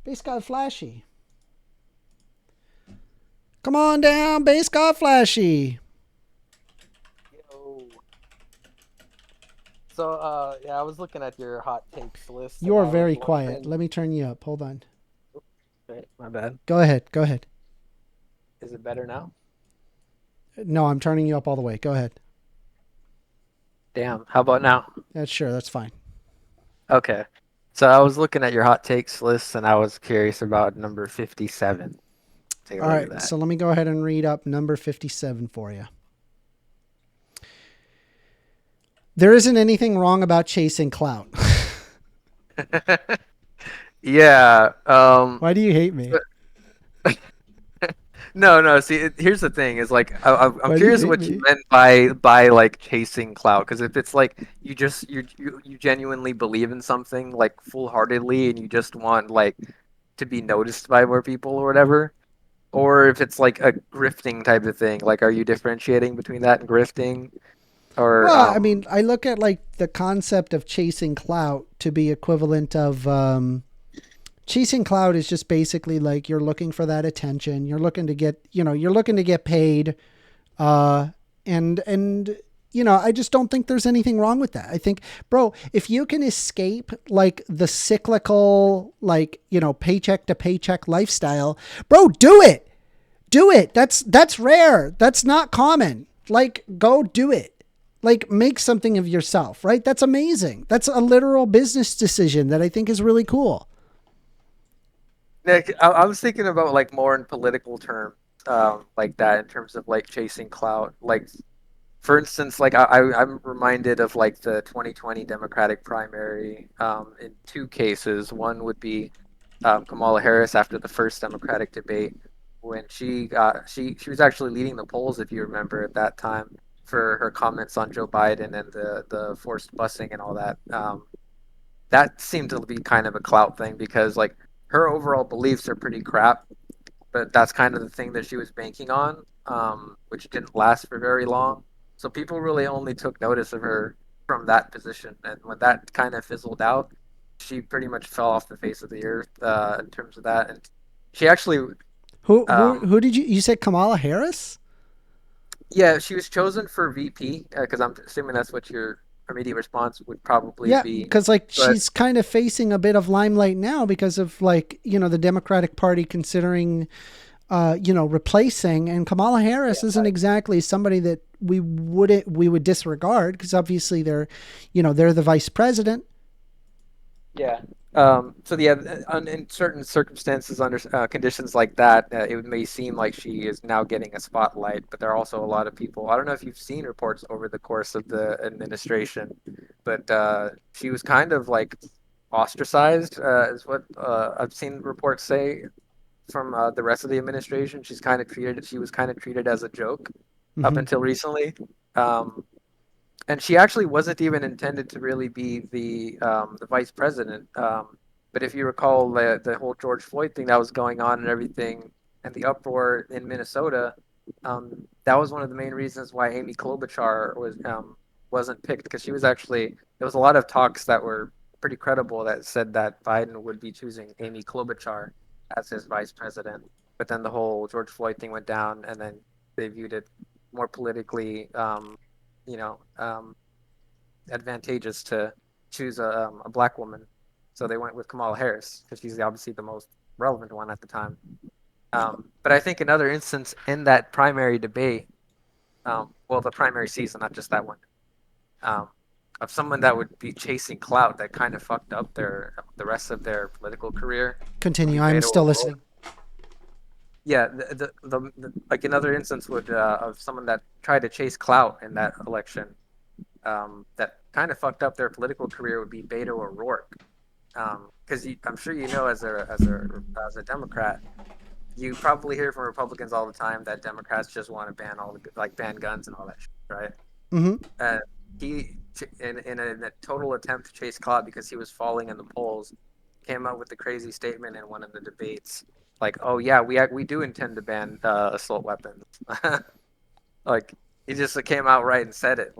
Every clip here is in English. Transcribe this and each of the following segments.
Base God Flashy. Come on down, Base God Flashy. Yo. So, yeah, I was looking at your hot takes list, and You're I was very quiet. wondering. Let me turn you up. Hold on. Oops, right, my bad. Go ahead. Go ahead. Is it better now? No, I'm turning you up all the way. Go ahead. Damn. How about now? That's sure. That's fine. Okay. So I was looking at your hot takes list, and I was curious about number 57. Take a All look right. at that. So let me go ahead and read up number 57 for you. There isn't anything wrong about chasing clout. Yeah. Why do you hate me? No, no. See, here's the thing: is like I'm Why do you curious hate what you me? meant by like chasing clout. Because if it's like you genuinely believe in something like full heartedly, and you just want like to be noticed by more people or whatever, or if it's like a grifting type of thing. Like, are you differentiating between that and grifting, or Well, I mean, I look at like the concept of chasing clout to be equivalent of chasing clout is just basically like you're looking for that attention. You're looking to get, you're looking to get paid. Uh, and I just don't think there's anything wrong with that. I think, bro, if you can escape like the cyclical, like, paycheck to paycheck lifestyle, bro, do it. Do it. That's rare. That's not common. Like, go do it. Like, make something of yourself, right? That's amazing. That's a literal business decision that I think is really cool. Nick, I was thinking about like more in political terms, like that in terms of like chasing clout. Like, for instance, like I'm reminded of like the 2020 Democratic primary in two cases. One would be Kamala Harris after the first Democratic debate when she was actually leading the polls, if you remember at that time, for her comments on Joe Biden and the forced busing and all that. That seemed to be kind of a clout thing because like her overall beliefs are pretty crap, but that's kind of the thing that she was banking on, which didn't last for very long. So people really only took notice of her from that position, and when that kind of fizzled out, she pretty much fell off the face of the earth in terms of that. And she actually, Who who um, who did you said Kamala Harris? yeah, she was chosen for VP because I'm assuming that's what your immediate response would probably Yeah, be. because like But she's kind of facing a bit of limelight now because of like the Democratic Party considering replacing, and Kamala Harris isn't yeah, exactly somebody that we would disregard because obviously they're the vice president. yeah. So yeah, in certain circumstances, under conditions like that, it may seem like she is now getting a spotlight, but there are also a lot of people. I don't know if you've seen reports over the course of the administration, but she was kind of like ostracized, is what I've seen reports say from the rest of the administration. She was kind of treated as a joke up Hmm. until recently. Um, and she actually wasn't even intended to really be the vice president. But if you recall the whole George Floyd thing that was going on and everything, and the uproar in Minnesota, that was one of the main reasons why Amy Klobuchar wasn't picked because she was actually there was a lot of talks that were pretty credible that said that Biden would be choosing Amy Klobuchar as his vice president. But then the whole George Floyd thing went down, and then they viewed it more politically you know, advantageous to choose a black woman. So they went with Kamala Harris because she's obviously the most relevant one at the time. But I think another instance in that primary debate, well, the primary season, not just that one, um, of someone that would be chasing clout that kind of fucked up the rest of their political career would be Continue. I'm Beto still O'Rourke. listening. Yeah, like another instance would of someone that tried to chase clout in that election that kind of fucked up their political career would be Beto O'Rourke. Because I'm sure you know, as a Democrat, you probably hear from Republicans all the time that Democrats just want to ban all the like ban guns and all that shit, right? Hmm. Uh, he in a total attempt to chase clout because he was falling in the polls, came up with the crazy statement in one of the debates, like, "Oh yeah, we do intend to ban assault weapons." Like he just came out right and said it,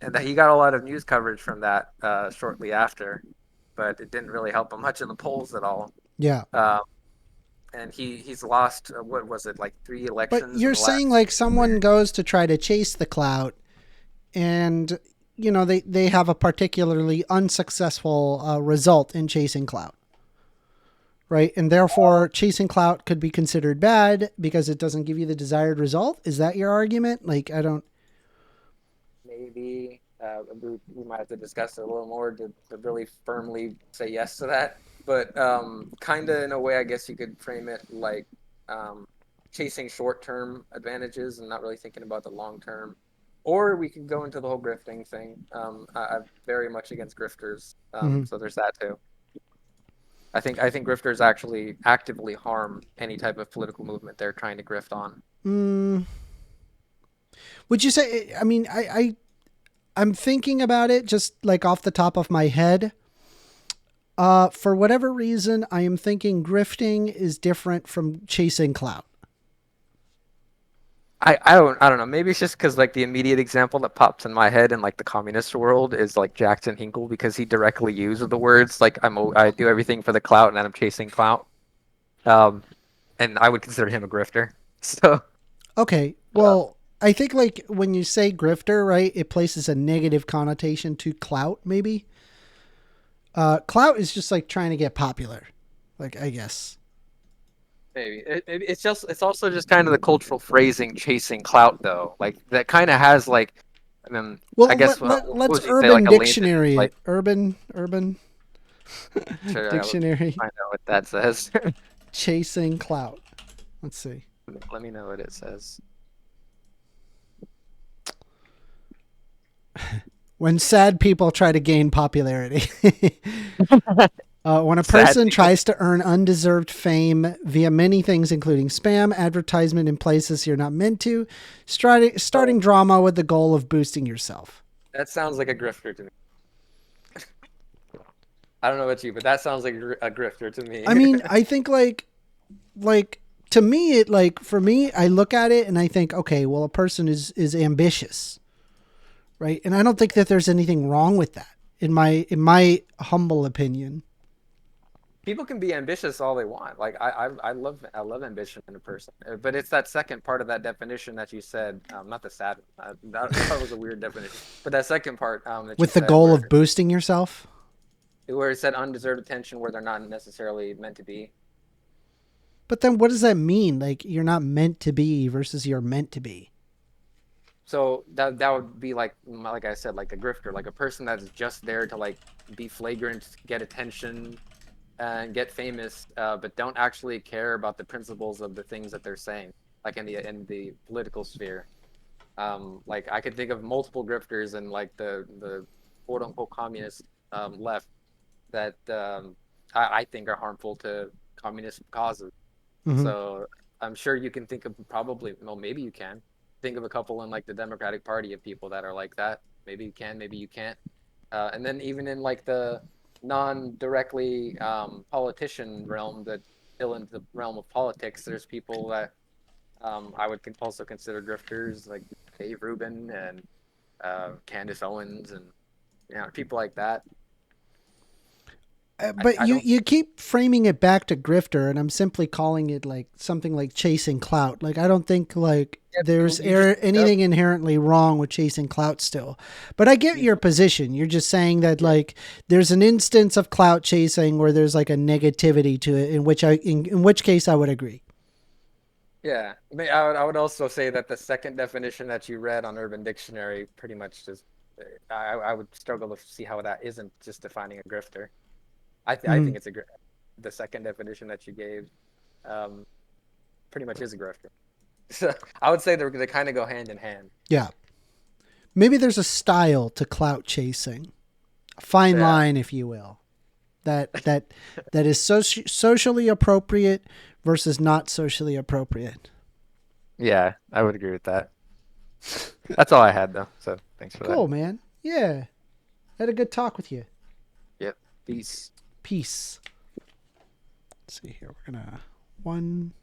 and that he got a lot of news coverage from that shortly after. but it didn't really help him much in the polls at all. Yeah. Um, and he's lost what was it, like three But elections in you're the saying last like someone goes to try to chase the clout and they have a particularly unsuccessful result in chasing clout, right? And therefore chasing clout could be considered bad because it doesn't give you the desired result. Is that your argument? Like, I don't. maybe we might have to discuss it a little more to really firmly say yes to that. But kind of in a way, I guess you could frame it like um, chasing short-term advantages and not really thinking about the long-term. Or we could go into the whole grifting thing. I'm very much against grifters, Mhm. so there's that too. I think grifters actually actively harm any type of political movement they're trying to grift on. Mm, would you say? I mean, I'm thinking about it just like off the top of my head. For whatever reason, I am thinking grifting is different from chasing clout. I don't know. Maybe it's just because like the immediate example that pops in my head in like the communist world is like Jackson Hinkle because he directly used the words like I do everything for the clout and I'm chasing clout. Um, and I would consider him a grifter. So Okay, uh, well, I think like when you say grifter, right, it places a negative connotation to clout. Maybe clout is just like trying to get popular, like I guess. maybe it's also just kind of the cultural phrasing chasing clout though. Like that kind of has like I mean I Well, guess what let's would you say urban like a layman dictionary like it. Urban sure I would dictionary find out what that says. chasing clout. Let's see. Let me know what it says. When sad people try to gain popularity. When a Sad person people. tries to earn undeserved fame via many things, including spam, advertisement in places you're not meant to, starting drama with the goal of boosting yourself. That sounds like a grifter to me. I don't know about you, but that sounds like a grifter to I me. mean, I think like to me, it like for me, I look at it and I think, okay, well, a person is ambitious, right? And I don't think that there's anything wrong with that, in my humble opinion. People can be ambitious all they want. Like I love ambition in a person, but it's that second part of that definition that you said, not the sad. That was a weird definition, but that second part that you With the said, goal of boosting yourself. where it said undeserved attention, where they're not necessarily meant to be. But then what does that mean? Like you're not meant to be versus you're meant to be. So that would be like I said, like a grifter, like a person that's just there to like be flagrant, get attention, and get famous, but don't actually care about the principles of the things that they're saying, like in the political sphere. Like I could think of multiple grifters in like the quote unquote communist left that I think are harmful to communist causes. Mm-hmm. So I'm sure you can think of probably, well, maybe you can think of a couple in like the Democratic Party of people that are like that. Maybe you can, maybe you can't. And then even in like the non-directly politician realm that still into the realm of politics, there's people that I would also consider grifters, like Dave Rubin and Candace Owens, and people like that. I, But I you don't. you keep framing it back to grifter, and I'm simply calling it like something like chasing clout. Like I don't think like Yeah, there's you just anything inherently wrong with chasing clout still. But I get you, your position. You're just saying that yeah. like there's an instance of clout chasing where there's like a negativity to it, in which case I would agree. Yeah, I mean, I would also say that the second definition that you read on Urban Dictionary pretty much just I would struggle to see how that isn't just defining a grifter. I Mm, think it's the second definition that you gave um, pretty much is a grifter. So I would say they kind of go hand in hand. yeah. Maybe there's a style to clout chasing, a fine Yeah, line, if you will, that is socially appropriate versus not socially appropriate. yeah, I would agree with that. That's all I had though. So thanks for that. Cool, man. Yeah, had a good talk with you. Yep. Peace. Peace. Let's see here. We're gonna one